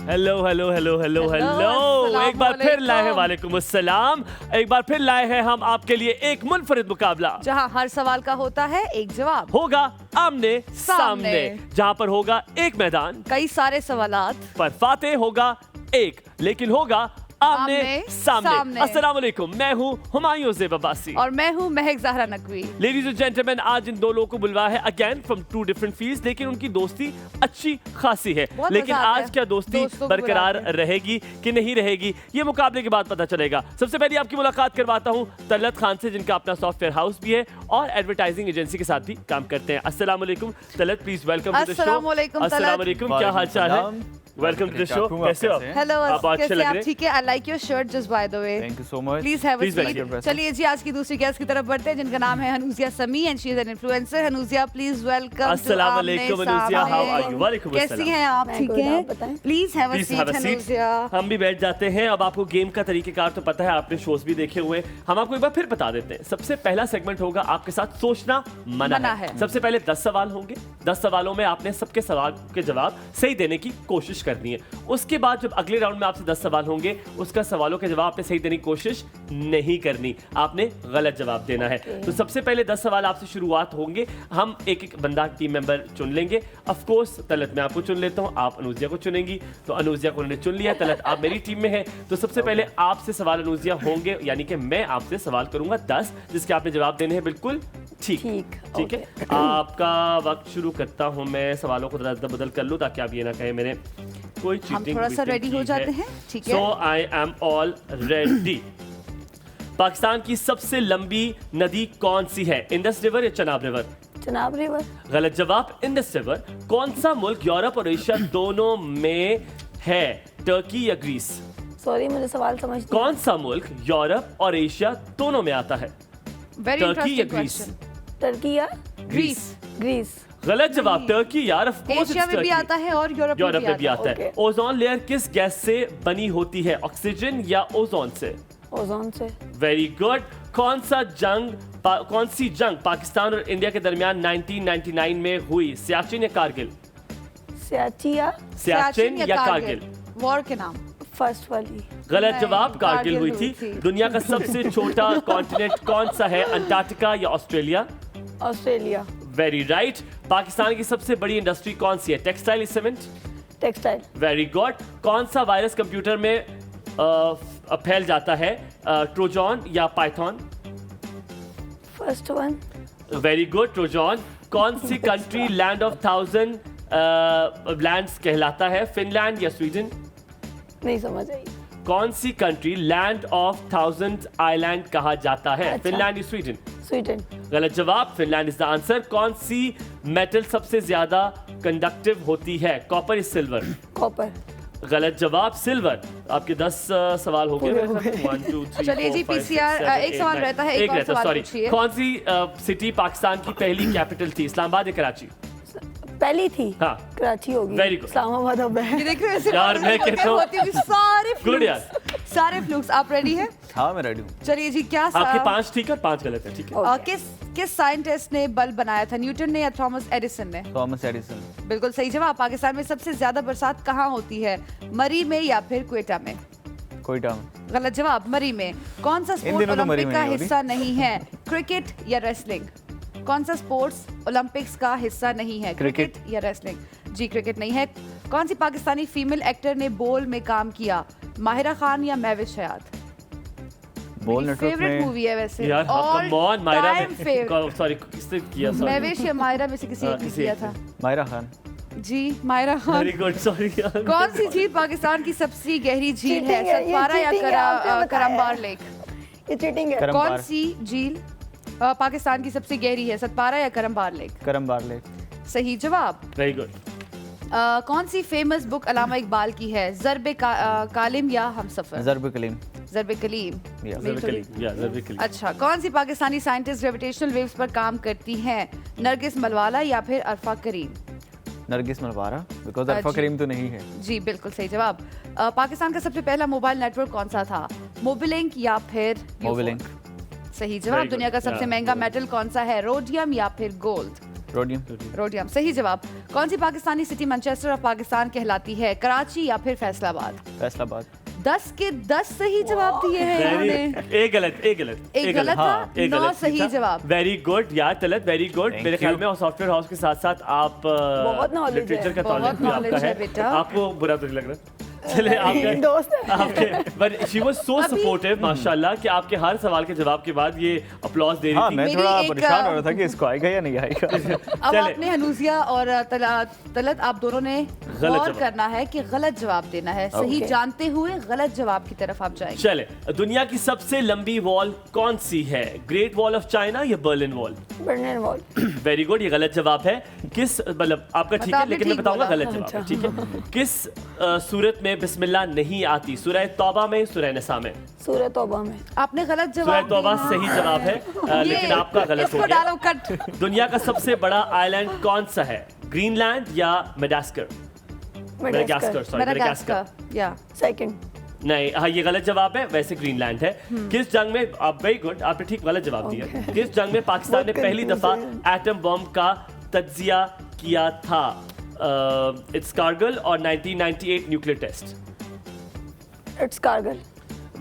Hello hello hello hello hello, एक बार फिर लाए हैं वालेकुम अस्सलाम। एक बार फिर लाए हैं हम आपके लिए एक मुनफरिद मुकाबला, जहां हर सवाल का होता है एक जवाब। होगा आमने सामने, जहां पर होगा एक मैदान, कई सारे सवालात, पर फातेह होगा एक, लेकिन होगा आमने सामने। अस्सलाम वालेकुम, मैं हूँ हुमायूं ज़ेब अब्बासी और मैं हूँ Mehak Zahra Naqvi. Ladies and gentleman, आज इन दो लोगों को बुलवाया है again from two different fields, लेकिन उनकी दोस्ती अच्छी खासी है। लेकिन आज क्या दोस्ती बरकरार रहेगी कि नहीं रहेगी, ये मुकाबले के बाद पता चलेगा। सबसे पहले आपकी मुलाकात करवाता हूँ तलत खान से, जिनका अपना सॉफ्टवेयर हाउस भी है और एडवर्टाइजिंग एजेंसी के साथ भी काम करते हैं। अस्सलाम वालेकुम Talat, please welcome to the show. अस्सलाम वालेकुम, क्या हाल चाल है? वेलकम टू द शो, कैसे हो? हेलो, आप अच्छे लग रहे हैं। ठीक है, I like your shirt just by the way. Thank you so much. Please have a seat. you. चलिए जी, आज की दूसरी गेस्ट की तरफ बढ़ते हैं, जिनका नाम है Hanuzia Sami and she is an influencer. Hanuzia, please welcome. अस्सलाम वालेकुम हनूजिया, हाउ आर यू? वालेकुम अस्सलाम। कैसी हैं आप? ठीक हैं? Please have a seat Hanuzia. हम भी बैठ जाते हैं। अब आपको गेम का तरीकेकार तो पता है, आपने शोज भी देखे हुए हैं। हम आपको एक बार फिर बता देते हैं। सबसे पहला सेगमेंट होगा आपके साथ सोचना मना है। सबसे पहले 10 सवाल होंगे। 10 सवालों में आपने सबके सवाल के जवाब सही देने की कोशिश करनी है। उसके बाद जब अगले राउंड में आपसे 10 सवाल होंगे, उसका सवालों के जवाब आपने सही देने की कोशिश नहीं करनी, आपने गलत जवाब देना है। तो सबसे पहले 10 सवाल आपसे शुरुआत होंगे। हम एक एक बंदा टीम मेंबर चुन लेंगे। ऑफ कोर्स तलत मैं आपको चुन लेता हूं, आप अनुजिया को चुनेंगी। तो अनुजिया को उन्होंने चुन लिया, तलत आप मेरी टीम में है। तो सबसे पहले आपसे सवाल अनुजिया होंगे, यानी कि मैं आपसे सवाल करूंगा 10, जिसके आपने जवाब देने हैं बिल्कुल ठीक है। आपका वक्त शुरू करता हूं मैं। सवालों को अदल बदल कर लूं ताकि आप ये ना कहें मैंने कोई चीटिंग। हम थोड़ा सा रेडी हो जाते हैं, ठीक है? So I am all ready. Pakistan की सबसे लंबी नदी कौन सी है? इंडस रिवर या चनाब रिवर? चनाब रिवर। गलत जवाब, इंडस रिवर। कौन सा मुल्क यूरोप और एशिया दोनों में है? टर्की या ग्रीस? सॉरी, मुझे सवाल समझ नहीं। कौन सा मुल्क यूरोप और एशिया दोनों में आता है? वेरी टर्की या इंटरेस्टिंग ग्रीस? क्वेश्चन। टर्की या ग्रीस। ग्रीस। गलत जवाब, टर्की यार, ऑफ कोर्स एशिया में भी आता है और यूरोप में भी आता है। ओजोन लेयर किस गैस से बनी होती है? ऑक्सीजन या ओजोन से? ओजोन से। Very good. कौन सी जंग पाकिस्तान और इंडिया के दरमियान 1999 में हुई? सियाचिन या कारगिल? सियाचिन या कारगिल? वॉर के नाम। फर्स्ट वाली। गलत जवाब, कारगिल हुई थी। दुनिया का सबसे छोटा कॉन्टिनेंट कौन सा है? अंटार्कटिका या Australia? Australia. Very right. Pakistan की सबसे बड़ी इंडस्ट्री कौन सी है? टेक्सटाइल या सीमेंट? टेक्सटाइल। Very good. कौन सा वायरस कंप्यूटर में फैल जाता है? ट्रोजन या Python? First one. Very good, Trojan. कौन सी कंट्री लैंड ऑफ 1000 लैंड्स कहलाता है? फिनलैंड या स्वीडन? नहीं समझ आई। कौन सी कंट्री लैंड ऑफ 1000 आइलैंड कहा जाता है? अच्छा। फिनलैंड या स्वीडन? स्वीडन। गलत जवाब, फिनलैंड इज द आंसर। कौन सी मेटल सबसे ज्यादा कंडक्टिव होती है? कॉपर या सिल्वर? कॉपर। गलत जवाब, सिल्वर। आपके 10 सवाल हो गए। 1 2 3 चलिए जी, पीसीआर एक सवाल रहता है, एक और सवाल सॉरी। पूछिए। कौन सी सिटी पाकिस्तान की पहली कैपिटल थी? इस्लामाबाद या कराची? पहली थी। हाँ। कराची होगी। Very good. इस्लामाबाद अब है। ये देख रहे हो यार, मैं कहता हूँ सारे गुड यार। सारे फ्लूक्स। आप रेडी हैं? हाँ, मैं रेडी हूँ। चलिए जी, क्या आपके 5 ठीक है और 5 गलत है, ठीक है? किस साइंटिस्ट ने बल्ब बनाया था? न्यूटन ने या थॉमस एडिसन ने? Thomas Edison. बिल्कुल सही जवाब। पाकिस्तान में सबसे ज्यादा बरसात कहाँ होती है? मरी में या फिर क्वेटा में? कोयटा में। गलत जवाब, मरी में। कौन सा स्पोर्ट दिनों तो मरी ओलंपिक में का नहीं होती। हिस्सा नहीं है? क्रिकेट या रेसलिंग? कौन सा स्पोर्ट्स ओलंपिक्स का हिस्सा नहीं है? क्रिकेट। या रेसलिंग? जी, क्रिकेट नहीं है। कौन सी पाकिस्तानी फीमेल एक्टर ने बोल में काम किया? माहिरा खान या महविश हयात? बोल नेटवर्क फेवरेट में। मूवी है वैसे। यार come on, Myra time favorite। Sorry किसने किया? सॉरी, महविश या माहिरा में से किसी एक ने किसी किया एक था। मायरा खान। जी, Mahira Khan. Very good, sorry यार। कौन सी झील पाकिस्तान की सबसे गहरी झील है? Cheating है, ये सतपारा या cheating है, आपने बताया करमबार है। लेक? ये चीटिंग है। करमबार। कौन सी झील पाकिस्तान की सबसे गहरी है? सतपारा या करमबार लेक? करमबार लेक। सही जवाब। Very good. कौन सी फेमस बुक अलामा इकबाल की है? ज़र्ब कालिम या हमसफर? ज़र्ब कलीम। ज़र्ब कलीम। Yeah. मेरी थोड़ी- अच्छा, कौन सी पाकिस्तानी साइंटिस्ट ग्रेविटेशनल वेव्स पर काम करती हैं? नरगिस मलवाला या फिर अरफा करीम? नरगिस मलबारा, बिकॉज अरफा जी। करीम तो नहीं है। जी, बिल्कुल सही जवाब। पाकिस्तान का सबसे पहला मोबाइल नेटवर्क कौन सा था? मोबिलिंक या फिर यूफोन? मोबिलिंक। सही जवाब। Very good. दुनिया का सबसे Yeah. महंगा मेटल कौन सा है? रोडियम या फिर गोल्ड? रोडियम। रोडियम सही जवाब। कौन सी Pakistani city Manchester of Pakistan कहलाती है, कराची या फिर फैसलाबाद? फैसलाबाद। 10 के 10 सही जवाब दिए हैं इन्होंने। एक गलत एक गलत था, हाँ, 9 सही जवाब। वेरी गुड यार तलत, वेरी गुड। Thank मेरे ख्याल you. में और सॉफ्टवेयर हाउस के साथ साथ आप बहुत knowledge है। लिटरेचर का बहुत नॉलेज भी knowledge आपका है है बेटा। आपको बुरा तो नहीं लग रहा? चले आपके दोस्त है। आपके बट शी वाज सो अभी- सपोर्टिव माशाल्लाह कि आपके हर सवाल के जवाब के बाद ये अपलॉज दे हाँ, रही थी। मैं मेरी थोड़ा एक, परेशान हो रहा था कि इसको आएगा या नहीं आएगा। अब चले। आपने हनूजिया और तलत आप दोनों ने गौर जवाब। करना है कि गलत जवाब देना है। सही Okay. जानते हुए गलत जवाब की तरफ आप जाएंगे। चले, दुनिया की सबसे लंबी वॉल कौन सी है? ग्रेट वॉल ऑफ चाइना या Berlin wall? Berlin wall. Very good, ये गलत जवाब है। किस मतलब आपका ठीक है आपने लेकिन मैं ठीक बताऊंगा बोला। गलत जवाब है, ठीक है? किस सूरत में बिस्मिल्लाह नहीं आती? सूरह तौबा में, सूरह निसा में? सूरह तौबा में। आपने गलत सूरह जवाब तौबा दिया। सही जवाब है लेकिन आपका गलत हो इसको गया। डालो कट। दुनिया का सबसे बड़ा आइलैंड कौन सा है? ग्रीनलैंड या Madagascar? Madagascar, sorry Madagascar. Madagascar या सेकंड। नहीं, हाँ ये गलत जवाब है, वैसे ग्रीनलैंड है। किस जंग में, आप वेरी गुड, आपने ठीक गलत जवाब दिया। किस जंग में पाकिस्तान ने बहुत पहली दफा confusing एटम बम का तज्जिया किया था? इट्स कारगिल और 1998 न्यूक्लियर टेस्ट? इट्स कारगिल।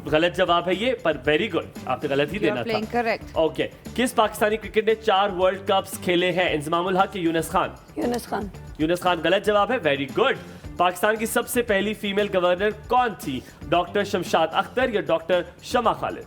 गलत जवाब है ये, पर वेरी गुड, आपने गलत ही देना प्लेइंग था। करेक्ट। ओके, किस पाकिस्तानी क्रिकेट ने 4 वर्ल्ड कप्स खेले हैं? इंजमामुल हक या यूनुस खान? यूनुस खान। यूनुस खान गलत जवाब है, वेरी गुड। पाकिस्तान की सबसे पहली फीमेल गवर्नर कौन थी? डॉक्टर शमशाद अख्तर या डॉक्टर शमा खालिद?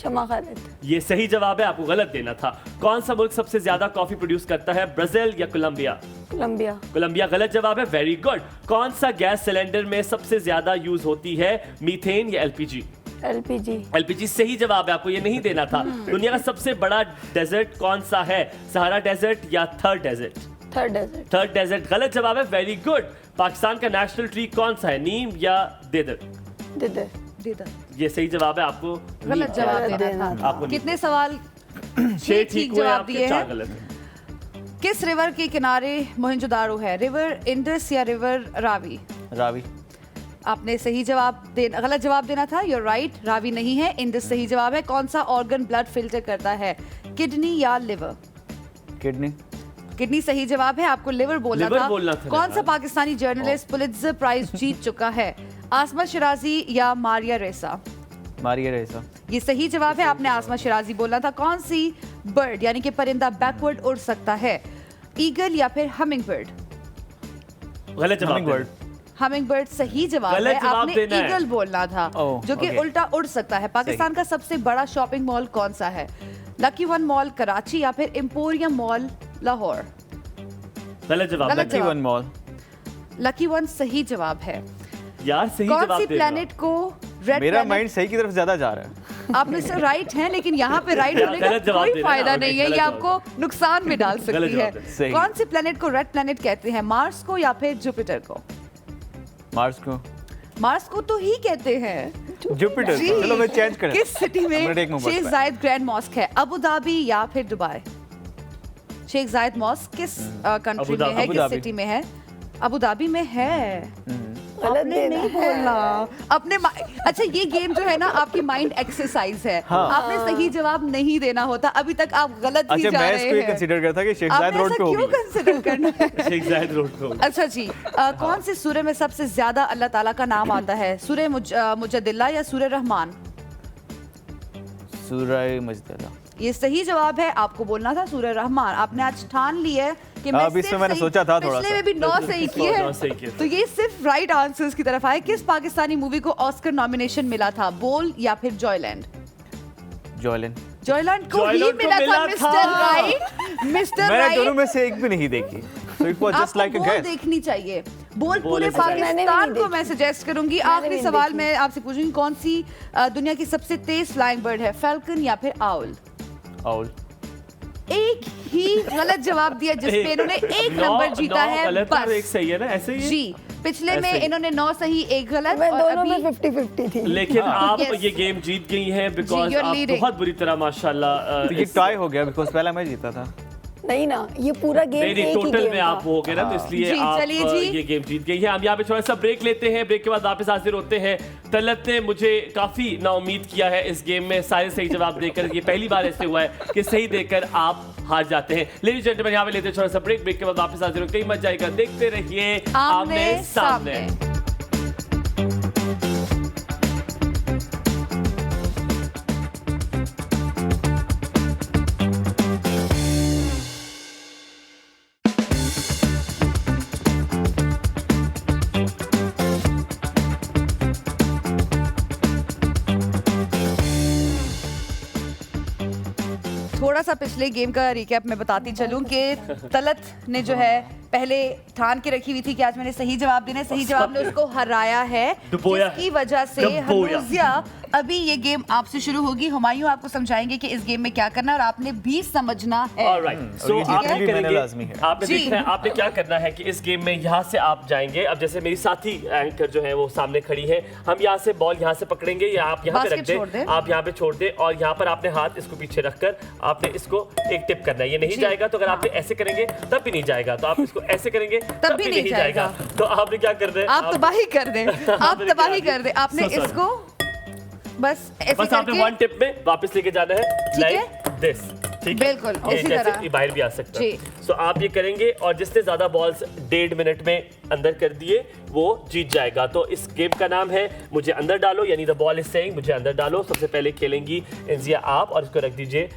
शमा खालिद। ये सही जवाब है, आपको गलत देना था। कौन सा मुल्क सबसे ज्यादा कॉफी प्रोड्यूस करता है? ब्राजील या कोलंबिया? कोलंबिया। कोलंबिया गलत जवाब है, वेरी गुड। कौन सा गैस सिलेंडर में सबसे ज्यादा यूज होती है? मीथेन या एलपीजी? एलपीजी। एलपीजी सही जवाब है, आपको ये नहीं देना था। दुनिया का सबसे बड़ा डेजर्ट कौन सा है? सहारा डेजर्ट या third desert? Third desert. Third desert गलत जवाब है, वेरी गुड। पाकिस्तान का नेशनल ट्री कौन सा है? नीम या देदर? दिदर। ये सही जवाब है, आपको गलत नीम जवाब गलत देना देना था। आपको नीम। कितने सवाल? 6 ठीक हुए जवाब आपके, दिए 4 हैं। गलत हैं। किस रिवर के किनारे मोहनजोदारो है? रिवर इंडस या रिवर रावी? रावी। आपने सही जवाब देना, गलत जवाब देना था। यूर राइट, रावी नहीं है, इंडस सही जवाब है। कौन सा ऑर्गन ब्लड फिल्टर करता है? किडनी या लिवर? किडनी। किडनी सही जवाब है, आपको लिवर बोलना लिवर था। बोलना था कौन ना। सा पाकिस्तानी जर्नलिस्ट पुलित्जर प्राइज जीत चुका है? आसमा शिराजी या मारिया रेसा? मारिया रेसा। ये सही जवाब है, आपने आसमा शिराजी बोलना था। कौन सी बर्ड यानी कि परिंदा बैकवर्ड उड़ सकता है? ईगल या फिर हमिंग बर्ड? गलत जवाब Hummingbird। हमिंग बर्ड सही जवाब गलत है, जवाब आपने देना है। ईगल बोलना था ओह, जो कि okay। उल्टा उड़ सकता है। पाकिस्तान का सबसे बड़ा शॉपिंग मॉल कौन सा है? लकी वन मॉल कराची या फिर एम्पोरियम मॉल लाहौर? गलत जवाब गलत लकी जवाब। One mall. लकी वन सही जवाब है। यार सही कौन जवाब सी दे प्लेनेट को रेड मेरा प्लेनेट? माइंड सही की तरफ ज्यादा जा रहा है। आप मिस्टर राइट हैं लेकिन यहाँ पे राइट होने का गलत जवाब कोई देना, फायदा okay, नहीं है, गलत ये जवाब। आपको नुकसान में डाल गलत सकती है। जवाब सही। कौन सी प्लेनेट को रेड प्लेनेट कहते हैं? मार्स को या फिर जुपिटर को? मार्स को। मार्स को तो ही कहते हैं। जुपिटर जी। को। चलो मैं चेंज करें। किस सिटी I'm gonna में take my शेख back. जायद ग्रैंड मॉस्क है? अबू धाबी या फिर दुबई? शेख जायद मॉस्क किस कंट्री में है, अबू किस धाबी। सिटी में है? अबू धाबी में है। गलत आपने देना नहीं है। बोला अपने अच्छा ये गेम जो है ना आपकी माइंड एक्सरसाइज है। हाँ। आपने सही जवाब नहीं देना होता, अभी तक आप गलत ही अच्छा, जा मैं रहे इसको ये हैं। कंसीडर करता कि शेख आपने जायद रोड ऐसा पे क्यों होगी। कंसिडर करना है? शेख जायद रोड पे होगी। अच्छा जी, कौन से सूर्य में सबसे ज्यादा अल्लाह ताला का नाम आता है? सूर्य मुजद्दिला या सूर्य रहमान? सूरह मजदला। ये सही जवाब है, आपको बोलना था सूर्य रहमान। आपने आज ठान ली है कि मैं अभी इसमें सिर्फ मैंने सही- सोचा था थोड़ा पिछले सा। में भी 9 सही किए 9 सही किए हैं, तो ये सिर्फ राइट आंसर्स की तरफ आए। किस पाकिस्तानी मूवी को ऑस्कर नॉमिनेशन मिला था? बोल या फिर जॉयलैंड? जॉयलन। जॉयलैंड को ही जॉयलैंड को मिला था मिला मिस्टर था। राइट। मिस्टर मैंने दोनों राइट, में से एक भी नहीं देखी। So it was just आपको like a बोल guess. देखनी चाहिए। बोल पूरे ऐसे मैंने भी नहीं पाकिस्तान को देखी। मैं सजेस्ट करूंगी। मैंने आखिरी भी सवाल देखी। मैं आपसे पूछूंगी, कौन सी दुनिया की सबसे तेज फ्लाइंग बर्ड है? फैल्कन या फिर आउल? आउल। एक ही गलत जवाब दिया जिसपे इन्होंने एक नंबर जीता है गलत और एक बस। सही है ना, ऐसे ही जी, पिछले में ऐसे ही। इन्होंने 9 सही 1 गलत मैं और दोनों में अभी 50-50 थी। लेकिन आप Yes. ये गेम जीत गई हैं बिकॉज you're आप leading. बहुत बुरी तरह माशाल्लाह तो ये टाई हो गया बिकॉज पहला मैं जीता था। नहीं ना, ये पूरा गेम नहीं एक ही टोटल गेम में था। आप हो गए ना, तो इसलिए जी, आप चलिए जी। ये गेम जीत गई है। हम यहाँ पे थोड़ा सा ब्रेक लेते हैं, ब्रेक के बाद वापस हाजिर होते हैं। तलत ने मुझे काफी नाउम्मीद किया है इस गेम में, सारे सही जवाब देकर। ये पहली बार ऐसे हुआ है कि सही देकर आप हार जाते हैं। लेडीज जेंटलमैन, यहाँ पे लेते हैं थोड़ा सा ब्रेक, ब्रेक के बाद वापस हाजिर होते हैं। मजा आएगा, देखते रहिए आमने सामने। थोड़ा सा पिछले गेम का रिकैप मैं बताती चलूं कि तलत ने जो है पहले ठान के रखी हुई थी कि आज मैंने सही जवाब देना है, सही जवाब ने उसको हराया है, डुबोया जिसकी वजह से डुबोया। हनूजिया अभी ये गेम आपसे शुरू होगी। हुमायूं आपको समझाएंगे कि इस गेम में क्या करना है और आपने भी समझना है। Alright, so और ये आप जीतने भी मैंने करेंगे, लाजमी है। आपने जी। देखना है आपने क्या करना है कि इस गेम में यहाँ से आप जाएंगे। अब जैसे मेरी साथी एंकर जो है वो सामने खड़ी है, हम यहाँ से बॉल यहाँ से पकड़ेंगे या आप यहाँ पे रख Basket छोड़ दें, दें। आप यहाँ पे छोड़ दें और यहाँ पर आपने हाथ इसको पीछे रखकर आपने इसको एक टिप करना है। ये नहीं जी। जाएगा तो अगर आपने ऐसे करेंगे तब भी नहीं जाएगा, तो आप इसको ऐसे करेंगे तब भी नहीं जाएगा। तो आपने क्या करना है, आप तबाही कर दें, आप आपने तबाही क्या कर दें। आपने So sorry। इसको बस ऐसे बस आपने करके वन टिप में वापस लेके जाना है, ठीक है? Like this. ठीक है? बिल्कुल, ये इसी जैसे तरह। ये बाहर भी आ सकता है। जी। सो आप ये करेंगे और जिसने ज्यादा बॉल्स 1.5 मिनट में अंदर कर दिए वो जीत जाएगा। तो इस गेम का नाम है मुझे अंदर डालो, यानी द बॉल इज सेइंग मुझे अंदर डालो। सबसे पहले खेलेंगी इंजिया आप, और इसको रख दीजिए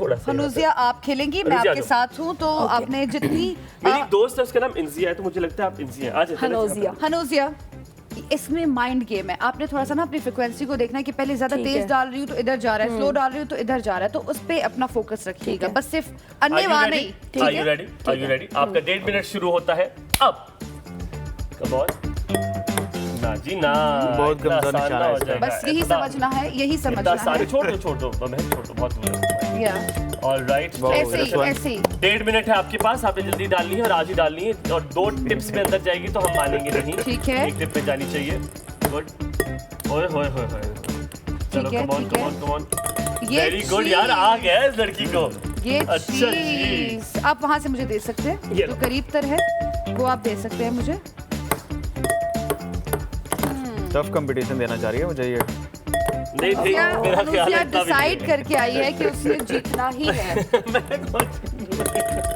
थोड़ा सा। हनूजिया आप खेलेंगी, मैं हनूजिया आपके जो। साथ हूँ, तो आपने जितनी मेरी एक दोस्त है उसका नाम इंजिया है, तो मुझे लगता है आप इंजिया आज हनोजिया। हनूजिया, इसमें माइंड गेम है। आपने थोड़ा सा ना अपनी फ्रिक्वेंसी को देखना है कि पहले ज्यादा ठीक तेज है। डाल रही हूँ तो इधर जा रहा है, स्लो डाल रही हूँ तो इधर जा रहा है, तो उस पे अपना फोकस रखिएगा, है। बस सिर्फ अन्यवा नहीं। ठीक Are you है, ready? Are you ready? आपका 1.5 मिनट शुरू होता है अब। Come on. ना जी ना, बहुत इतना कमजोर आसान निशाना ना है हो इसका। जाएगा। बस यही इतना- समझना है, यही इतना समझना सारे है। छोड़ दो बहन, छोड़ दो, बहुत दूर है। या ऑलराइट, बहुत ऐसे ही, This one. ऐसे ही। 1.5 मिनट है आपके पास, आपने जल्दी डालनी है और आज ही डालनी है, और 2 टिप्स में अंदर जाएगी तो हम मानेंगे नहीं। ठीक है। एक टिप में जानी चाहिए। गुड। ओए होए होए होए। चलो ठीक है, कम ऑन ठीक कम है। On come on. ये वेरी गुड यार, आ गया इस लड़की को। ये अच्छा जी। चीज आप वहां से मुझे दे सकते हैं, ये जो लो। करीब तर है वो आप दे सकते हैं मुझे। टफ कंपटीशन देना चाह रही है मुझे ये। नहीं नहीं, मेरा ख्याल है इतना भी नहीं डिसाइड है। करके आई है कि उसने जीतना ही है।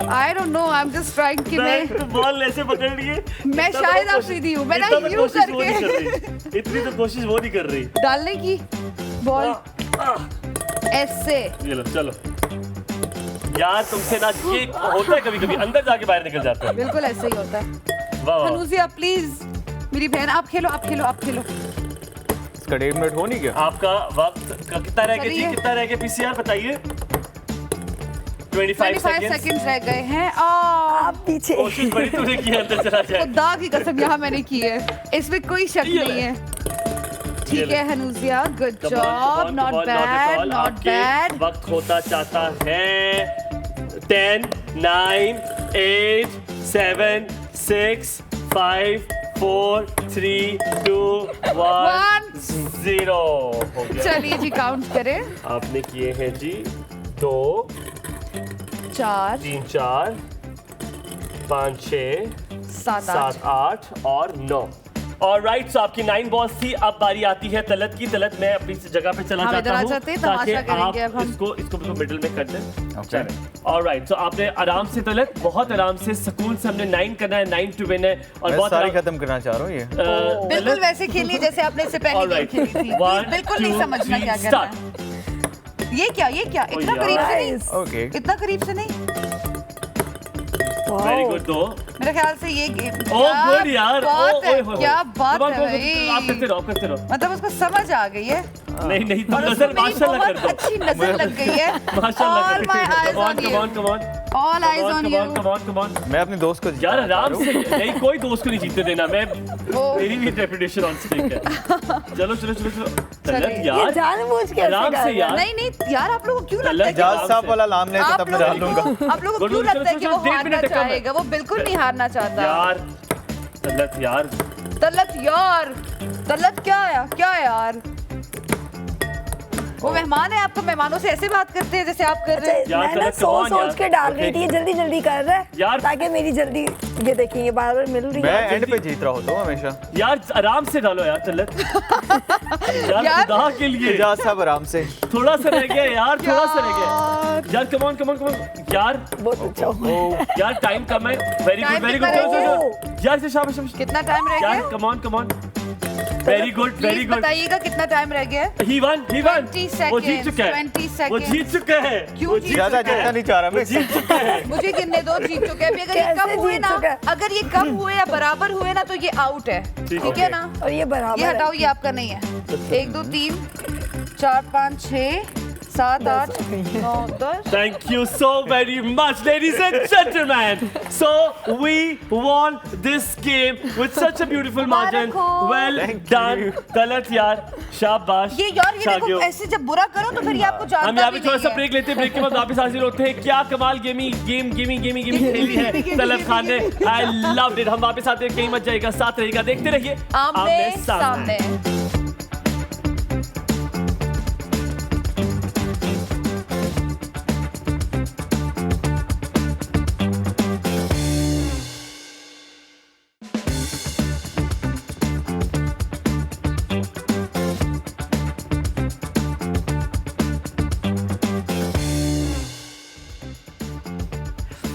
I don't know, I am just trying कि नहीं, मैं तो बॉल ऐसे पकड़ लिए। मैं इतना शायद तो आप सीधी हूँ, मैं ना इतना तो यूं कोशिश वो नहीं करके- कर रही। इतनी तो कोशिश वो नहीं कर रही। डालने की बॉल ऐसे। ये लो, चलो यार, तुमसे ना ये होता है कभी कभी, अंदर जाके बाहर निकल जाता है। बिल्कुल ऐसे ही होता है। वाह वाह। हनूजिया प्लीज, मेरी बहन, आप खेलो, आप खेलो, आप खेलो। इसका 1.5 मिनट हो नहीं गया। आपका वक्त कितना रह गया जी, चलिए। कितना रह गया पीसीआर बताइए। 25 25 सेकंड्स। सेकंड्स रह गए हैं और आप पीछे। कोशिश बड़ी तूने की है अंदर चला जाए। खुदा की कसम यहाँ मैंने की है, इसमें कोई शक ये नहीं ले। है। ये ठीक ले। है Hanuzia, good Come on, come job, on, not come on, not at bad, all. Not आपके बैड। वक्त होता चाहता है 10 9 8 7 6 5 4 3 2 1 0 हो गया। चलिए जी, काउंट करें। आपने किए हैं जी 2 4 3 4 5 6 7 8 7 8 और 9। ऑलराइट, सो आपकी 9 बॉल्स थी। अब बारी आती है तलत की। तलत, मैं अपनी जगह पे चला हम जाता इधर आ हूँ जाते हैं, ताकि तमाशा करेंगे आप अब हम। इसको मिडिल में कर दें। Okay. ऑलराइट, सो आपने आराम से तलत, बहुत आराम से, सुकून से हमने 9 करना है, 9 टू विन है। और मैं बहुत सारी आराम- खत्म करना चाह रहा हूँ ये। बिल्कुल तलत, वैसे खेलनी जैसे आपने इससे पहले गेम Alright. खेली थी। One, बिल्कुल नहीं two, समझना three, क्या करना है। ये क्या इतना यार। करीब से नहीं, Nice. ओके। इतना करीब से नहीं। Very good. 2 मेरे ख्याल से ये गेम ओ गुड यार। बात है, ओए होए। क्या बात Come on, है come on, भाई। आप करते रहो। मतलब उसको समझ आ गई है नहीं नहीं, तुम और उसको नजर मेरी माशाल्लाह कर बहुत दो। अच्छी नजर लग गई है। माशाल्लाह All my eyes on you. Come on. All eyes on you. Come on. मैं अपनी दोस्त को यार जिताना चाह आराम रहा से, हूँ। नहीं कोई दोस्त को नहीं जीतने देना। मैं ओ। मेरी भी रेपुटेशन ऑन स्टेक है। चलो तलत चलिए। ये यार, जानबूझ के ऐसे आराम कर से रहा है। यार। नहीं यार, आप लोगों को क्यों तलत लगता है कि जहाज साहब वाला नाम ले आप तब मैं डाल लोगों दूंगा। को- आप लोगों को गुड, क्यों गुड, लगता है कि चलो, वो 1.5 हारना मिनट कम है। चाहेगा? वो बिल्कुल नहीं हारना चाहता। यार तलत यार, तलत क्या है? क्या यार? वो मेहमान है, आपको मेहमानों से ऐसे बात करते हैं जैसे आप कर रहे हैं। यार, मैं ना तलत, come on, सोच यार। के डाल रही थी, ये जल्दी जल्दी कर रहा है यार। ताकि मेरी जल्दी ये देखिए बार बार मिल रही मैं है। एंड पे जीत रहा होता हूँ हमेशा। यार आराम से डालो यार तलत। यार यार। खुदा के लिए एजाज साहब आराम से। थोड़ा सा रह गया यार, थोड़ा सा रह गया यार। Come on come on come on यार। बहुत अच्छा हुआ। यार टाइम कम है। वेरी Time गुड वेरी कितना रह गया? गुड यार से शाबाश शाबाश। कितना टाइम रह यार गया? Come on very good very please good. बताइएगा कितना टाइम रह गया है? ही वन 20 वो जीत seconds, चुका है 20 वो seconds। जीत चुका है क्यों वो जीत जीत ज्यादा चुका है। जीतना नहीं चाह रहा वो मैं। जीत चुका है। मुझे गिनने दो, जीत चुके हैं। अभी अगर ये कैसे कम हुए जीत ना, चुका है? अगर ये कम हुए या बराबर हुए ना तो ये आउट है, ठीक है ना? और ये बराबर ये है। हटाओ, ये आपका नहीं है। 1 2 3 4 5 6 7 8 9 10। Thank you so very much, ladies and gentlemen. So we won this game with such a beautiful margin. मुबारक हो। Well Thank done, you. Talat यार, शाबाश। ये यार, ये शागियो। देखो ऐसे जब बुरा करो तो फिर ये आपको जानता हम यहाँ पे भी थोड़ा नहीं सा है। ब्रेक लेते हैं, ब्रेक के बाद वापस हाजिर होते हैं। क्या कमाल गेम खेली है तलत खान ने। I loved it. हम वापस आते हैं, कहीं मत जाएगा, साथ रहेगा, देखते रहिए आमने सामने।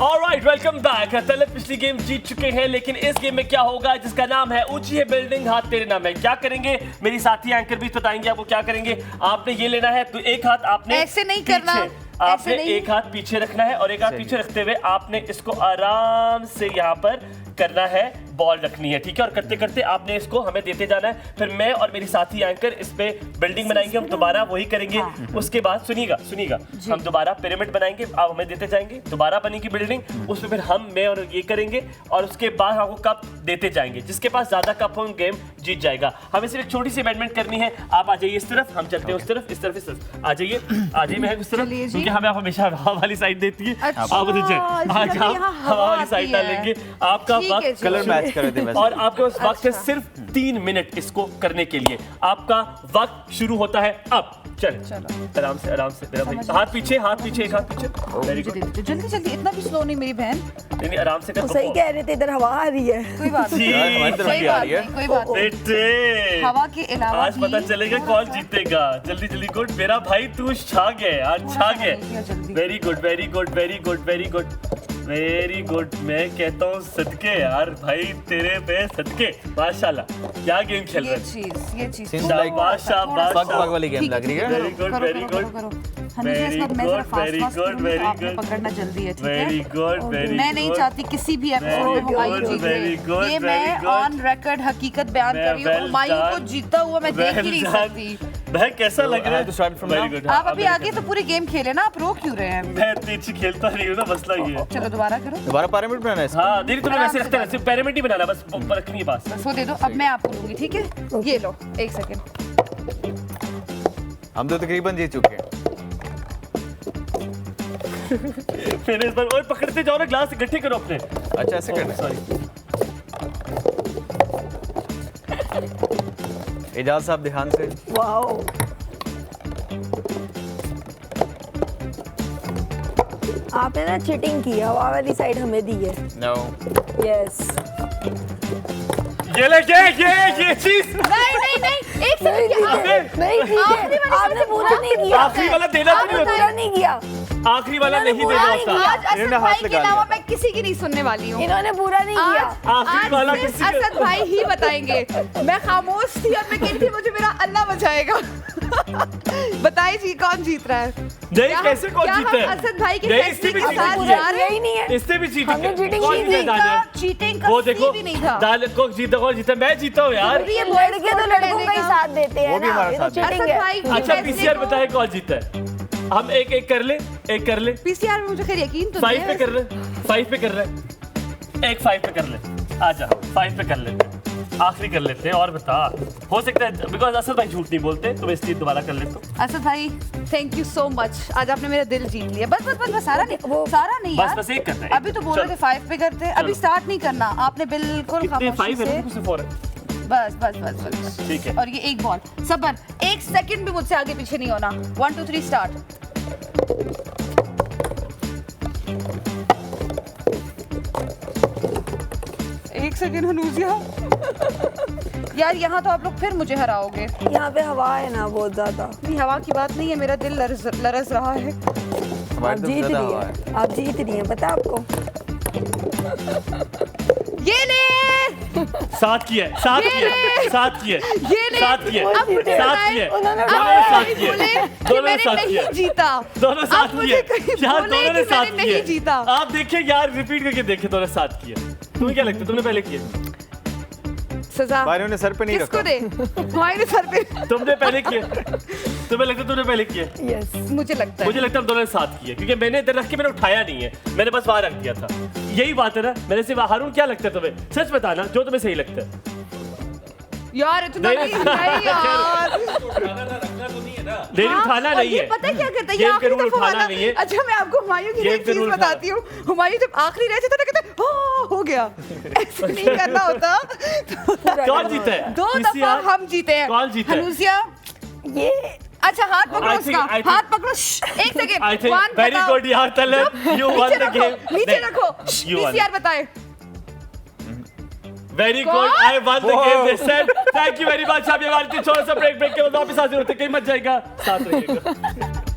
Alright, welcome back. तलत पिछली गेम जीत चुके हैं, लेकिन इस गेम में क्या होगा जिसका नाम है ऊंची है बिल्डिंग हाथ तेरे नाम है। क्या करेंगे मेरी साथी एंकर भी बताएंगे आपको क्या करेंगे। आपने ये लेना है तो एक हाथ आपने ऐसे नहीं करना, पीछे- आपने ऐसे नहीं। एक हाथ पीछे रखना है और एक हाथ पीछे रखते हुए आपने इसको आराम से यहाँ पर करना है, बॉल रखनी है, ठीक है। और करते करते आपने इसको हमें देते जाना है। फिर मैं और मेरी साथी एंकर इस पे बिल्डिंग बनाएंगे, हम दोबारा वही करेंगे। उसके बाद सुनिएगा हम दोबारा पिरामिड बनाएंगे, आप हमें देते जाएंगे, दोबारा बनेगी बिल्डिंग, उसमें फिर मैं और ये करेंगे और उसके बाद आपको कप देते जाएंगे। जिसके पास ज्यादा कप हो गेम जीत जाएगा। हमें सिर्फ एक छोटी सी अमेंडमेंट करनी है। आप आ जाइए इस तरफ, हम चलते हैं उस तरफ, इस तरफ आ जाइए मैं उस तरफ, चलिए जी। क्योंकि हमें आप हमेशा हवा वाली साइड देती है। अच्छा, आप उधर जाइए, आज इसलिए हम यहाँ हवा वाली आती साइड है। डालेंगे। आपका ठीक है वक्त जी। कलर मैच कर दे वैसे। और आपके पास वक्त है अच्छा। सिर्फ 3 मिनट इसको करने के लिए। आपका वक्त शुरू होता है अब। चलो आराम से मेरा भाई, हाथ पीछे एक हाथ पीछे। वेरी मुझे गुड। दे दीजिए, जल्दी जल्दी, इतना भी स्लो नहीं मेरी बहन। नहीं आराम से कर। वो सही कह रहे थे, इधर हवा आ रही है। कोई बात नहीं, यार, हमारी तरफ कोई भी आ बात रही है। नहीं, कोई बात नहीं। बेटे हवा के अलावा आज पता भी चलेगा थोड़ा कौन सा- जीतेगा। जल्दी गुड मेरा भाई, तू छा गया आज, छा जल्दी। गया। Very good. मैं कहता हूँ सदके यार भाई, तेरे पे सदके, माशाल्लाह। क्या गेम खेल ये रहे चीज Seems थोड़ा like सा, थोड़ा सा। पग पग वाली गेम लग रही है। Very good, करो, very करो, good. करो, करो। हनीजा, इस बार मैं जरा Very fast good, करूंगी, very तो आपने good. पकड़ना जल्दी है, ठीक है? वेरी गुड मैं नहीं चाहती किसी भी एपिसोड में हुमायूं जीत very ले। good, ये very मैं good. ऑन रिकॉर्ड हकीकत बयान कर रही हूँ। well हुमायूं को done. जीता हुआ मैं देख ही नहीं सकती। भाई कैसा लग रहा I have to start है? from very now. गुड। आप अभी आगे तो पूरी गेम खेले ना, आप रो क्यों रहे हैं? मैं इतनी अच्छी खेलता नहीं हूँ ना, मसला ये है। चलो दोबारा करो। दोबारा पिरामिड बनाना है इसका। हाँ दीदी तुम्हें वैसे रखते हैं, सिर्फ पिरामिड ही बनाना, बस ऊपर रखनी है पास। बस वो दे दो, अब मैं आपको दूंगी, ठीक है? ये लो, 1 सेकंड। हम तो तकरीबन जीत चुके हैं। मैंने इस बार और पकड़ते जाओ ना, ग्लास इकट्ठे करो अपने। अच्छा ऐसे करना है। सॉरी। एजाज साहब ध्यान से। वाओ, आपने ना चीटिंग की, हवा वाली साइड हमें दी है। नो। यस। ये चीज नहीं, 1 नहीं सेकंड। जीते, नहीं जीते, आपने पूरा नहीं किया। आखिरी वाला देना तो आपने नहीं पूरा होता। नहीं किया। आखिरी वाला इन्होंने नहीं पूरा देना नहीं होता। किया। आज असद इन्होंने हाथ भाई के लगा अलावा लिया। मैं किसी की नहीं सुनने वाली हूँ। इन्होंने पूरा नहीं किया। आखिरी वाला सिर्फ किसी का- असद भाई ही बताएंगे। मैं खामोश थी और मैं कह रही थी मुझे मेरा अल्लाह बचाएगा। बताइए जी कौन जीत रहा है? नहीं क्या कैसे हम- कौन क्या हम जीते? असद भाई के नहीं, फैसले इससे भी के चीटिंग साथ की जा है। रहे हैं? यही नहीं है। इससे भी चीटिंग हमने है। चीटिंग कौन की जीता थी। दानियल? चीटिंग का वो सी देखो भी नहीं था। कौन जीता, मैं जीता हूँ यार। ये लड़के तो लड़कों का ही साथ देते हैं वो भी ना, हमारा ये तो साथ देते हैं। cheating है। असद भाई के अच्छा फैसले पीसीआर को- बताए कौन जीता है। हम एक कर ले। पीसीआर में मुझे खैर यकीन तो 5 नहीं पे है। कर रहे, 5 पे कर रहे, एक 5 पे कर ले। आजा 5 पे कर लेते हैं, आखिरी कर लेते हैं। और बता, हो सकता है बिकॉज असद भाई झूठ नहीं बोलते, तो मैं इसलिए दोबारा कर लेता हूँ। असद भाई थैंक यू सो मच, आज आपने मेरा दिल जीत लिया। बस सारा नहीं, वो- सारा नहीं यार। बस एक करते हैं। अभी तो बोल रहे थे 5 पे करते हैं, अभी चलो। स्टार्ट नहीं करना आपने, बिल्कुल कितने 5 खामोशी है से। ना, कुछ 4 है। बस बस बस बस ठीक है। और ये एक बॉल सबर, एक सेकंड भी मुझसे आगे पीछे नहीं होना। 1 2 3 स्टार्ट। एक सेकंड हनूजिया। यार यहाँ तो आप लोग फिर मुझे हराओगे। यहाँ पे हवा है ना बहुत ज्यादा। नहीं हवा की बात नहीं है, मेरा दिल लरस रहा है। हमारे आप तो जीत ज्यादा रही हवा है, है। आप जीत रही हैं, पता है आपको। ये ले साथ की है, साथ की है, साथ की है, ये ले। साथ की है, अब मुझे साथ की है, उन्होंने दोनों ने साथ नहीं की है, बोले कि दोनों ने मैंने साथ की नहीं है, जीता। दोनों साथ आप की मुझे है, कहीं यार बोले दोनों कि ने साथ मैंने की नहीं है। जीता। आप देखिए यार, रिपीट करके देखिए, दोनों ने साथ की है। तुम्हें क्या लगता है, तुमने पहले किए? सजा भाइयों ने सर पे नहीं किसको रखा। दे? हमारे सर पे। तुमने पहले किए, तुम्हें लगता है तुमने पहले किए? यस। मुझे लगता है मुझे लगता है हम दोनों ने साथ किए, क्योंकि मैंने इधर रख के मैंने उठाया नहीं है, मैंने बस वहां रख दिया था। यही बात है ना, मैंने सिर्फ हारून क्या लगता है तुम्हें? सच बताना जो तुम्हें सही लगता है। यार इतना नहीं, नहीं नहीं यार। नहीं हाँ, उठाना और नहीं ये है। पता है क्या करता है? ये गेम के आखिरी रूल दफा उठाना वाला। नहीं है। अच्छा मैं आपको हुमायूं की गेम एक के चीज रूल बताती हूँ। हुमायूं जब आखिरी रहते थे ना कहते हो गया, ऐसे नहीं करना होता। कौन जीता है? 2 दफा हम जीते हैं। कौन जीता है? हनूसिया ये अच्छा हाथ पकड़ो I think- उसका, I think- हाथ पकड़ो। एक second. I think very good यार तलब, you won the game. नीचे नहीं, रखो। you won. पीसीआर बताए। Very good, कौन? I won the game. They said thank you very much. अब ये हमारे लिए छोटा सा ब्रेक के बाद वापस हाजिर होते हैं। कहीं मत जाएगा, साथ रहिएगा।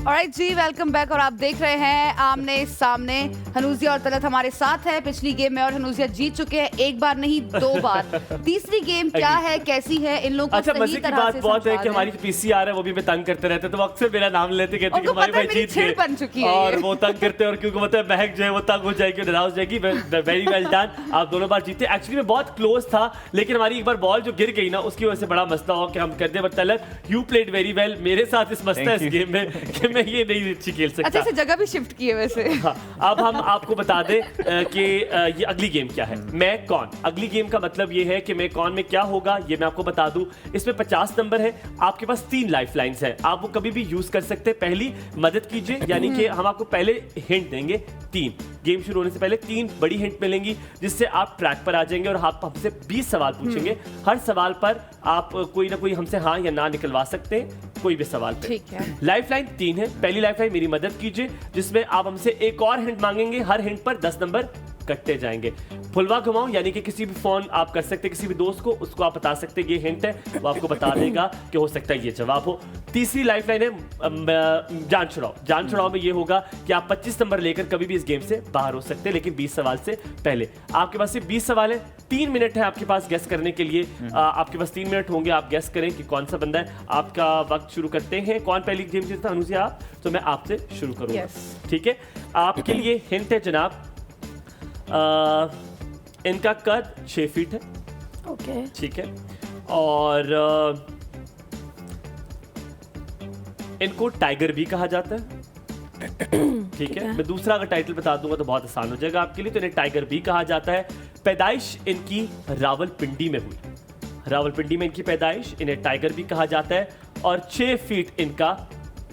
ऑलराइट जी, वेलकम बैक। और आप देख रहे हैं आमने सामने। हनूजिया और तलत हमारे साथ है पिछली गेम में, और हनूजिया जीत चुके हैं, एक बार नहीं 2 बार। तीसरी गेम क्या है, कैसी है, इन लोगों को अच्छा सही मजे की तरह बात से बहुत है समझा कि दें। हमारी पीसीआर है वो भी हमें तंग करते रहते हैं, तो वो अक्सर मेरा नाम लेते कहते हैं कि उनको हमारे पता है भाई मेरी जीत छिड़ गए बन चुकी है और ये। वो तंग करते हैं, और क्योंकि मतलब महक जो है वो तंग हो जाएगी, नाराज हो जाएगी। वेरी वेल डन, आप दोनों बार जीते। एक्चुअली में बहुत क्लोज था, लेकिन हमारी एक बार बॉल जो गिर गई ना, उसकी वजह से बड़ा मसला हो कि हम कर दे। But Talat you played very well, मेरे साथ इस मसला है इस गेम में कि मैं ये नहीं अच्छी खेल सकता। अच्छा इसे जगह भी शिफ्ट की है वैसे। हाँ, अब हम आपको बता दें कि ये अगली गेम क्या है, मैं कौन। अगली गेम का मतलब ये है कि मैं कौन में क्या होगा ये मैं आपको बता दूं। इसमें 50 नंबर है, आपके पास 3 लाइफ लाइन्स है, आप वो कभी भी यूज कर सकते हैं। पहली मदद कीजिए, यानी कि हम आपको पहले हिंट देंगे 3, गेम शुरू होने से पहले 3 बड़ी हिंट मिलेंगी, जिससे आप ट्रैक पर आ जाएंगे और आप हमसे 20 सवाल पूछेंगे। हर सवाल पर आप कोई ना कोई हमसे हाँ या ना निकलवा सकते हैं, कोई भी सवाल पे। ठीक है। लाइफ लाइन 3 है। पहली लाइफ लाइन मेरी मदद कीजिए, जिसमें आप हमसे एक और हिंट मांगेंगे, हर हिंट पर 10 नंबर कटते जाएंगे। फुलवा घुमाओ, यानी कि किसी भी फोन आप कर सकते हैं किसी भी दोस्त को, उसको आप बता सकते हैं ये हिंट है, वो आपको बता देगा कि हो सकता है ये जवाब हो। तीसरी लाइफ लाइन है जान छुड़ाओ। जान छुड़ाओ में ये होगा कि आप 25 नंबर लेकर कभी भी इस गेम से बाहर हो सकते हैं, लेकिन 20 सवाल से पहले। आपके पास सिर्फ 20 सवाल है, 3 मिनट है आपके पास गेस करने के लिए। आपके पास 3 मिनट होंगे, आप गेस करें कि कौन सा बंदा है। आपका वक्त शुरू करते हैं। कौन पहली गेम जीतता? अनुसिया आप, तो मैं आपसे शुरू करूंगा। Yes. ठीक है, आपके लिए हिंट है जनाब, इनका कद 6 फीट है। ओके। ठीक है, और इनको टाइगर भी कहा जाता है। ठीक है, मैं दूसरा अगर टाइटल बता दूंगा तो बहुत आसान हो जाएगा आपके लिए। तो इन्हें टाइगर भी कहा जाता है। पैदाइश इनकी रावलपिंडी में हुई, रावलपिंडी में इनकी पैदाइश। इन्हें टाइगर भी कहा जाता है, और 6 फीट इनका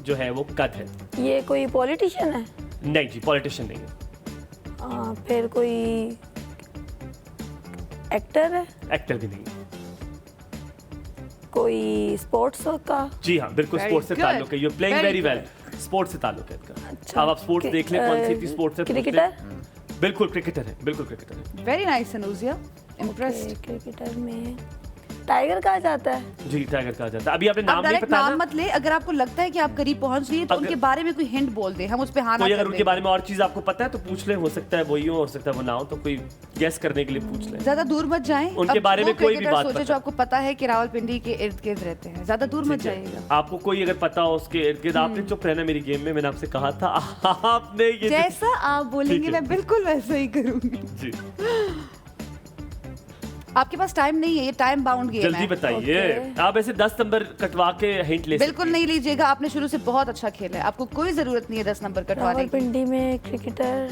जो है वो कद है। ये कोई पॉलिटिशियन है? नहीं जी, पॉलिटिशियन नहीं है। फिर कोई एक्टर है? एक्टर भी नहीं है। कोई स्पोर्ट्स का? जी हाँ, बिल्कुल Very स्पोर्ट्स से good. ताल्लुक है। You playing Very very well. good. Sports से ताल्लुक है इनका। अच्छा, अब आप स्पोर्ट्स देख लें, कौन सी थी स्पोर्ट्स से पूछते हैं। क्रिकेटर? बिल्कुल क्रिकेटर है, बिल्कुल क्रिकेटर है। Very nice Hanuzia, impressed. Cricketer में टाइगर कहा जाता है? जी, टाइगर कहा जाता है। अभी आपने आप नाम नहीं डायरेक्ट बताया नाम ना? मत ले, अगर आपको लगता है कि आप करीब पहुंच गए तो अगर- उनके बारे में कोई हिंट बोल दे, हम उस पे हाँ ना कोई कर अगर उनके देंगे। बारे में और चीज आपको पता है तो पूछ ले, हो सकता है वही हो सकता है वो ना हो, तो कोई गेस करने के लिए पूछ ले। ज्यादा दूर मत जाएं। उनके अब बारे वो में कोई भी क्रिकेटर बात सोचे पता जो है। आपको पता है कि रावलपिंडी के इर्द गिर्द रहते हैं, ज्यादा दूर मत ठीक है? जाइएगा। आपको कोई अगर पता हो उसके इर्द गिर्द, आपने चुप रहना मेरी गेम में, मैंने आपसे कहा था। आपने ये जैसा आप बोलेंगे ठीक है। मैं बिल्कुल वैसा ही करूंगी। जी, आपके पास टाइम नहीं है, ये टाइम बाउंड गेम जल्दी है। बताइए। आप ऐसे 10 नंबर कटवा के हिंट ले बिल्कुल नहीं लीजिएगा, आपने शुरू से बहुत अच्छा खेला है, आपको कोई जरूरत नहीं है 10 नंबर कटवाने की। रावलपिंडी में क्रिकेटर।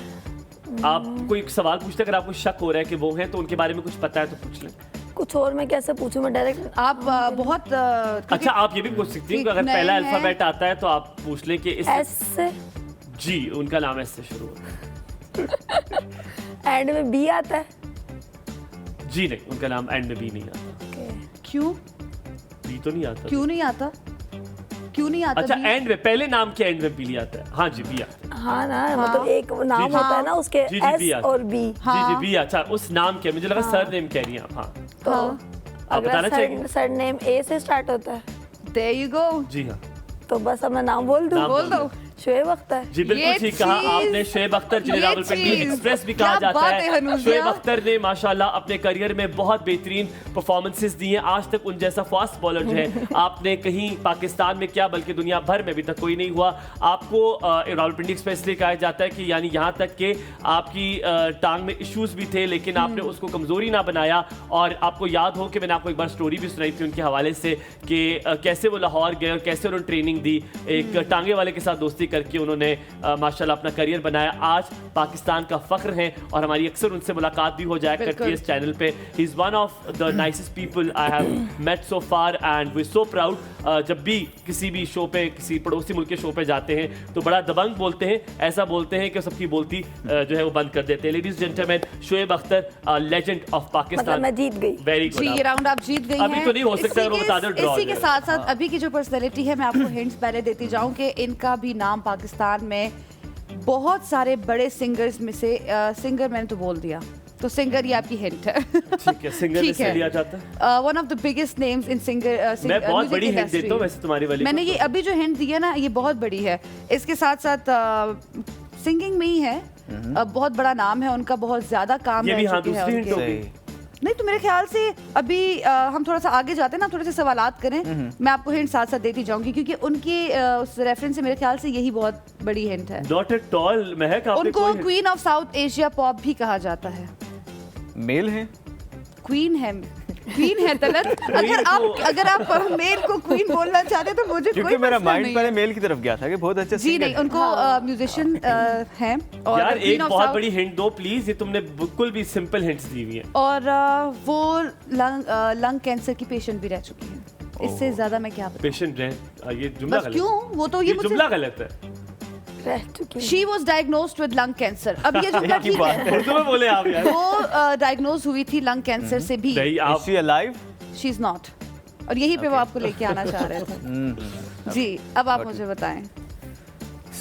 आप कोई सवाल पूछते हैं, अगर आपको शक हो रहा है कि वो है तो उनके बारे में कुछ पता है तो पूछ लें। कुछ और मैं कैसे पूछूं, मैं डायरेक्ट। आप बहुत अच्छा, आप ये भी पूछ सकती हैं कि अगर नए पहला हैं। अल्फाबेट आता है तो आप पूछ लें कि इस एस से जी उनका नाम एस से शुरू होता है। एंड में बी आता है। जी नहीं, उनका नाम एंड में बी नहीं आता। ओके। क्यों बी तो नहीं आता। क्यों नहीं आता? क्यों नहीं आता? अच्छा, भी? एंड में, पहले नाम के एंड में बी आता है। हाँ जी, बी आता है। हाँ ना, मतलब एक नाम जी, होता है ना उसके जी, जी, बी एस आता और बी। जी जी, बी। अच्छा, उस नाम के, मुझे लगा सर नेम कह रही हैं आप। हाँ, तो आप बताना चाहेंगे? सर नेम ए से स्टार्ट होता है There you go. जी हाँ, तो बस अब मैं नाम बोल दूं। नाम बोल दो। शोएब अख्तर। जी बिल्कुल ये ठीक कहा चीज़- आपने। शोएब अख्तर, जिन्हें ये रावलपिंडी चीज़- एक्सप्रेस भी क्या कहा जाता बात है, है। हनुजिया। शोएब अख्तर ने माशाल्लाह अपने करियर में बहुत बेहतरीन परफॉर्मेंसेस दी हैं। आज तक उन जैसा फास्ट बॉलर जो है आपने कहीं पाकिस्तान में क्या बल्कि दुनिया भर में अभी तक कोई नहीं हुआ। आपको रावलपिंडी एक्सप्रेस इसलिए कहा जाता है कि यानी यहाँ तक कि आपकी टांग में इश्यूज भी थे, लेकिन आपने उसको कमजोरी ना बनाया। और आपको याद हो कि मैंने आपको एक बार स्टोरी भी सुनाई थी उनके हवाले से कि कैसे वो लाहौर गए और कैसे उन्होंने ट्रेनिंग दी। एक टांगे वाले के साथ दोस्ती करके उन्होंने माशाल्लाह अपना करियर बनाया। आज पाकिस्तान का फख्र हैं और हमारी अक्सर उनसे मुलाकात भी हो जाया करती है इस चैनल पे। He is one of the nicest people I have met so far and we so proud. जब भी किसी भी शो पे, किसी पड़ोसी मुल्क के शो पे जाते हैं तो बड़ा दबंग बोलते हैं, ऐसा बोलते हैं कि सबकी बोलती जो है वो बंद कर देते हैं। Ladies gentleman, Shoaib Akhtar, legend of मतलब पाकिस्तान। मैं जीत गई। वेरी जी, ये गुड। राउंड आप जीत गई अभी हैं। तो नहीं हो सकता, अगर वो बता दो draw इसी हो के जाए। साथ साथ अभी की जो पर्सनैलिटी है, मैं आपको हिंट्स पहले देती जाऊं कि इनका भी नाम पाकिस्तान में बहुत सारे बड़े सिंगर्स में से सिंगर मैंने तो बोल दिया, तो सिंगर ये आपकी हिंट है। ठीक है, सिंगर ठीक से है। लिया जाता है। One of the biggest names in singer. मैं बहुत बड़ी हिंट देता हूँ वैसे तुम्हारी वाली मैंने को। ये अभी जो हिंट दी है ना, ये बहुत बड़ी है। इसके साथ साथ सिंगिंग में ही है, बहुत बड़ा नाम है उनका, बहुत ज्यादा काम ये रह भी हाँ चुके हैं दूसरी हिंट उनके। होगी। नहीं तो मेरे ख्याल से अभी हम थोड़ा सा आगे जाते हैं ना, थोड़े से सवालात करें, मैं आपको हिंट साथ साथ देती जाऊंगी क्योंकि उनके उस रेफरेंस से मेरे ख्याल से यही बहुत बड़ी हिंट है। Not at all. महक, आपने उनको कोई queen of south Asia pop भी कहा जाता है। मेल है। क्वीन है, क्वीन है तलत। अगर आप मेल को क्वीन बोलना चाहते तो मुझे क्योंकि कोई मेरा मसला माइंड नहीं पहले है। मेल की तरफ गया था कि बहुत अच्छा जी सिंगर नहीं, है। उनको म्यूजिशियन हैं और यार Queen एक of बहुत South- बड़ी हिंट दो प्लीज। ये तुमने बिल्कुल भी सिंपल हिंट्स दी हुई है। और वो लंग कैंसर की पेशेंट भी रह चुकी हैं। इससे ज्यादा मैं क्या बताऊं? पेशेंट रहे, ये जुमला बस गलत क्यों, है। वो तो ये जुमला गलत है। रह चुकी हूँ। She was diagnosed with lung cancer. अब ये जुमला एक ही ठीक बात है, उर्दू में बोले आप यार। वो डायग्नोज हुई थी लंग कैंसर से भी। नहीं Is आप she alive? She is not. और यही पे वो आपको लेके आना चाह रहे थे। जी, अब आप मुझे बताएं,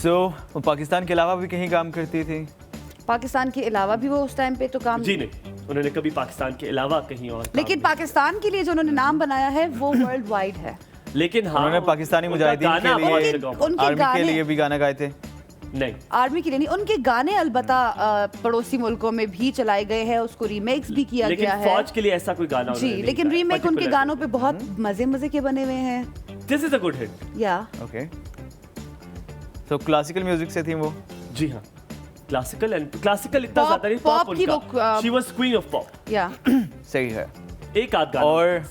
So, वो पाकिस्तान के अलावा भी कहीं काम करती थी? पाकिस्तान के अलावा भी वो उस टाइम पे तो काम। जी नहीं, उन्होंने कभी पाकिस्तान के अलावा कहीं और काम लेकिन नहीं पाकिस्तान के लिए जो उन्होंने नाम बनाया है वो वर्ल्ड वाइड है। किया। लेकिन हाँ उन्होंने पाकिस्तानी उनका मुजाहिदीन गाना के लिए- बहुत उनके- जगह- उनके आर्मी के गाने- लिए भी गाना गाए थे? नहीं, आर्मी के लिए नहीं, उनके गाने अलबत्ता पड़ोसी मुल्कों में भी चलाए गए हैं, उसको रीमेक्स भी किया लेकिन गया है। फौज के लिए ऐसा कोई गाना जी, लेकिन रीमेक उनके गानों पे बहुत मजे मजे के बने हुए हैं। This is a good hit. या ओके। तो क्लासिकल म्यूजिक से थी वो? जी हाँ, क्लासिकल एंड क्लासिकल इतना Pop- ज्यादा नहीं, pop पॉप की वो, उनका। She was queen of pop. या सही है। एक आध गाना। और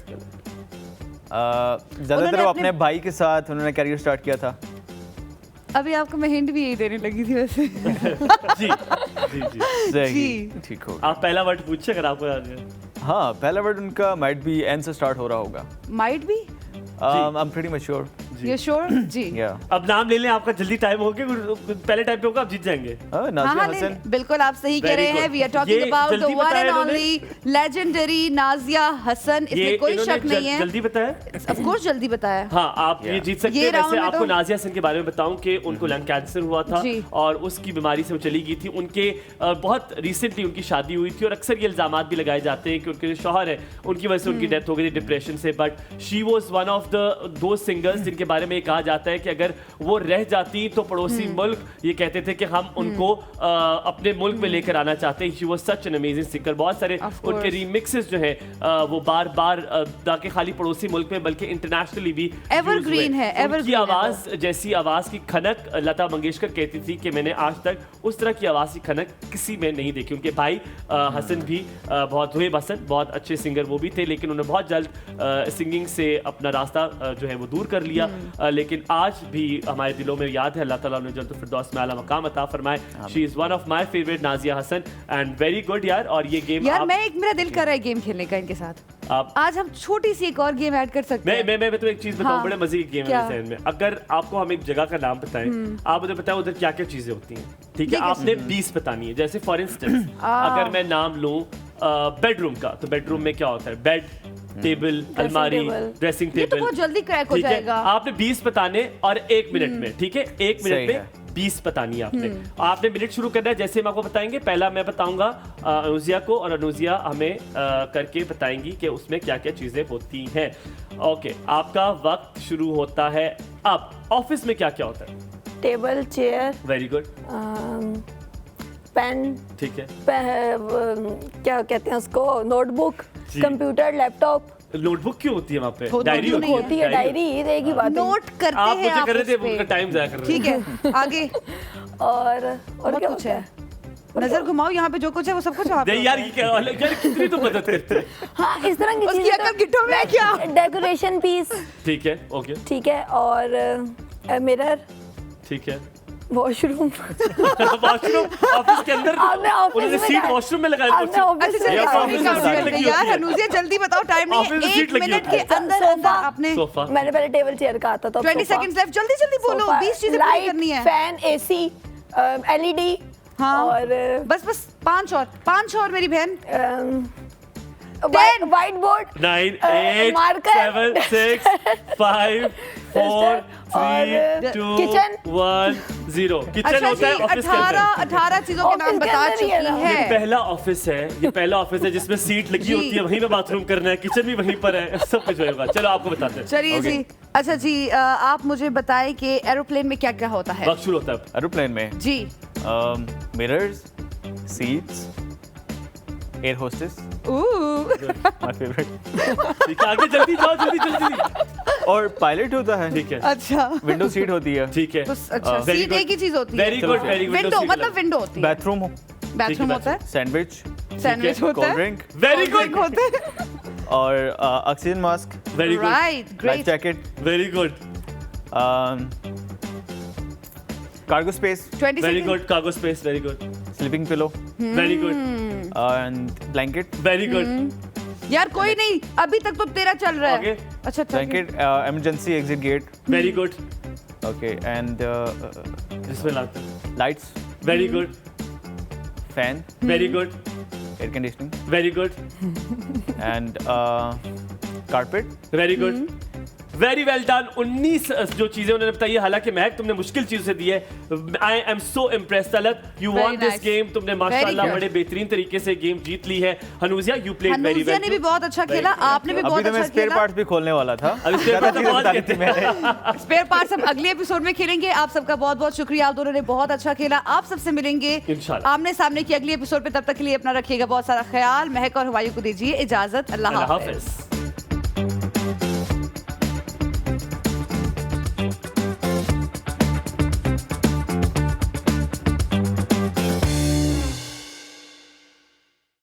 ज्यादातर उन्होंने वो अपने- अपने भाई के साथ उन्होंने करियर स्टार्ट किया था। अभी आपको मैं हिंट भी यही देने लगी थी वैसे। जी जी जी। सही, जी। ठीक हो। आप पहला वर्ड पूछिए अगर आपको याद है। हाँ, पहला वर्ड उनका माइट बी एन से स्टार्ट हो रहा होगा। Might be, I am pretty much sure. You sure? जी या अब नाम ले लें, आपका जल्दी टाइम हो गया, पहले टाइम पे होगा, आप जीत जाएंगे। हाँ नाज़िया हाँ, हसन। बिल्कुल आप सही कह Very रहे हैं। good. वी आर टॉकिंग ये अबाउट द जल्दी वन बताया एंड इन्होंने? Only legendary Nazia Hassan. इसमें ये कोई इन्होंने शक नहीं है। जल्दी बताया। ऑफ कोर्स जल्दी बताया। हाँ, आप ये Yeah. जीत सकते ये हैं। round वैसे में आपको तो- नाज़िया हसन के बारे में बताऊं कि उनको लंग कैंसर हुआ था जी। और उसकी बीमारी से वो चली गई थी। उनके बहुत रिसेंटली उनकी शादी हुई थी और अक्सर ये इल्जामात भी लगाए जाते हैं कि उनके जो शौहर है उनकी वजह से उनकी डेथ हो गई थी डिप्रेशन से। But she was one of the दो सिंगर्स जिनके बारे में ये कहा जाता है कि अगर वो रह जाती तो पड़ोसी मुल्क ये कहते थे कि हम उनको अपने मुल्क में लेकर आना चाहते हैं। She was such an amazing singer. बहुत सारे उनके रीमिक्सेस जो हैं वो बार बार ना कि खाली पड़ोसी मुल्क में बल्कि इंटरनेशनली भी एवरग्रीन है, उनकी आवाज जैसी आवाज की खनक लता मंगेशकर कहती थी कि मैंने आज तक उस तरह की आवाज की खनक किसी में नहीं देखी। उनके भाई हसन भी बहुत ज़ोहेब हसन बहुत अच्छे सिंगर वो भी थे, लेकिन उन्होंने बहुत जल्द सिंगिंग से अपना रास्ता जो है वो दूर कर लिया। लेकिन आज भी हमारे दिलों में याद है। अल्लाह ताला उन्हें जन्नतुल फिरदौस में आला मकाम अता फरमाए। She is one of my favourite Nazia Hassan and very good यार। और ये गेम यार मेरा दिल कर रहा है गेम खेलने का इनके साथ। आज हम छोटी सी एक और गेम ऐड कर सकते हैं। मैं तो एक चीज बताऊं। हाँ, बड़े मजे की गेम है जहन में। अगर आपको हम एक जगह का नाम बताएं, आप मुझे बताएं उधर क्या क्या चीजें होती हैं, ठीक है? आपने 20 बतानी है। जैसे फॉर इंस्टेंस अगर मैं नाम लूं बेडरूम का, तो बेडरूम में क्या होता है? बेड, टेबल, अलमारी, ड्रेसिंग ये तो टेबल। बहुत जल्दी क्रैक हो ठीक है? जाएगा। आपने 20 बताने और 1 मिनट में, ठीक है? 1 मिनट में 20 बतानी है आपने। आपने मिनट शुरू करना है। जैसे हम आपको बताएंगे, पहला मैं बताऊंगा अनुजिया को और अनुजिया हमें करके बताएंगी कि उसमें क्या क्या चीजें होती हैं। ओके, आपका वक्त शुरू होता है अब। ऑफिस में क्या क्या होता है? Table, chair, very good, pen, ठीक है। क्या कहते हैं उसको, नोटबुक, जी। Computer, laptop. नोटबुक क्यों होती है वहाँ पे? होती डायरी नहीं होती है, डायरी, ये एक ही बात है। नोट करते आप हैं मुझे कर रहे थे, उस पे। उनका टाइम जाया कर रहे थे। ठीक है, आगे और बहुत क्या कुछ होता है। नजर घुमाओ, यहाँ पे जो कुछ है वो सब कुछ वहाँ पे नहीं यार, ये क्या यार, कितनी तो मदद करते हैं। हाँ, इस तरह की उसकी अकल गिट्टों में है क्या? डेकोरेशन पीस, ठीक है, ओके, ठीक है, और मिरर, ठीक है। वॉशरूम। वॉशरूम ऑफिस के अंदर आपने ऑफिस उन्होंने में सीट कहा। वॉशरूम में लगाई। आपने ऑफिस अच्छा में या चलिए ऑफिस में काउंट सीट करते लगी हैं। यार होती है। हनुजिया जल्दी बताओ, टाइम नहीं ऑफिस में है। सीट 1 लगी मिनट होती के है। अंदर अंदर आपने सोफा, मैंने पहले टेबल चेयर कहा था, तो अब 20 सोफा। सेकंड्स लेफ्ट, जल्दी जल्दी बोलो। सोफा, 20 चीजें पूरी लाइट, करनी है। फैन, एसी, एलईडी, हाँ, और बस 5 और मेरी बहन। White board, 9 8 marker, 7 6 5 4 3 2 kitchen। 1 0। Kitchen अच्छा होता है जी, ऑफिस के अंदर। 18 चीजों के नाम ऑफिस के बता अंदर ही है चुकी ना। ये है। पहला ऑफिस है, ये पहला ऑफिस है जिसमें सीट लगी जी। होती है, वहीं पे बाथरूम करना है, किचन भी वहीं पर है, सब कुछ होगा। चलो आपको बताते हैं। चलिए जी, अच्छा जी, आप मुझे बताएं कि एरोप्लेन में क्या क्या होता है। वक्त शुरू होता है अब। एरोप्लेन में जी, mirrors, seats, air hostess, my favourite, ठीक है, आगे जल्दी जाओ, जल्दी जल्दी। और पायलट होता है। ठीक है, अच्छा विंडो सीट होती है। ठीक है, तो अच्छा, very सीट good. एक ही चीज होती है। Very good, very good. Window मतलब विंडो होती है। बाथरूम हो, बाथरूम है, होता है, सैंडविच, सैंडविच होता कोल्ड है, ड्रिंक वेरी ड्रिंक गुड, होते हैं। और oxygen mask, very good, right, life great. Jacket, very good, cargo space, 20 very second. Good. Cargo space, very good, sleeping pillow very good, and blanket, very good. यार कोई नहीं, अभी तक तो तेरा चल रहा है। आगे। अच्छा अच्छा, blanket, emergency exit gate, very good, okay, and इसमें लाते हैं। Lights, very good, fan, very good, air conditioning, very good, and carpet, very good, very well done. 19 जो चीजें उन्होंने बताई है, हालांकि महक तुमने मुश्किल चीज से दी है। I am so impressed Talat, you Very want this nice. Game. तुमने माशाल्लाह good. बड़े बेहतरीन तरीके से गेम जीत ली है। हनुजिया, यू प्लेड वेरी हनुजिया वेल। ने भी बहुत अच्छा खेला, आपने भी अभी बहुत तो मैं अच्छा स्पेयर खेला। पार्ट्स भी खोलने वाला था। अभी spare part तो बहुत कहते मैंने स्पेयर पार्ट्स हम अगले एपिसोड में खेलेंगे। आप सबका बहुत बहुत शुक्रिया, आप दोनों ने बहुत अच्छा खेला। आप सबसे मिलेंगे इंशाल्लाह। आमने सामने की अगली एपिसोड पे, तब तक के लिए अपना रखिएगा बहुत सारा ख्याल। महक और हुमायूं को दीजिए इजाजत। अल्लाह अल्लाह हाफिज। हाफिज।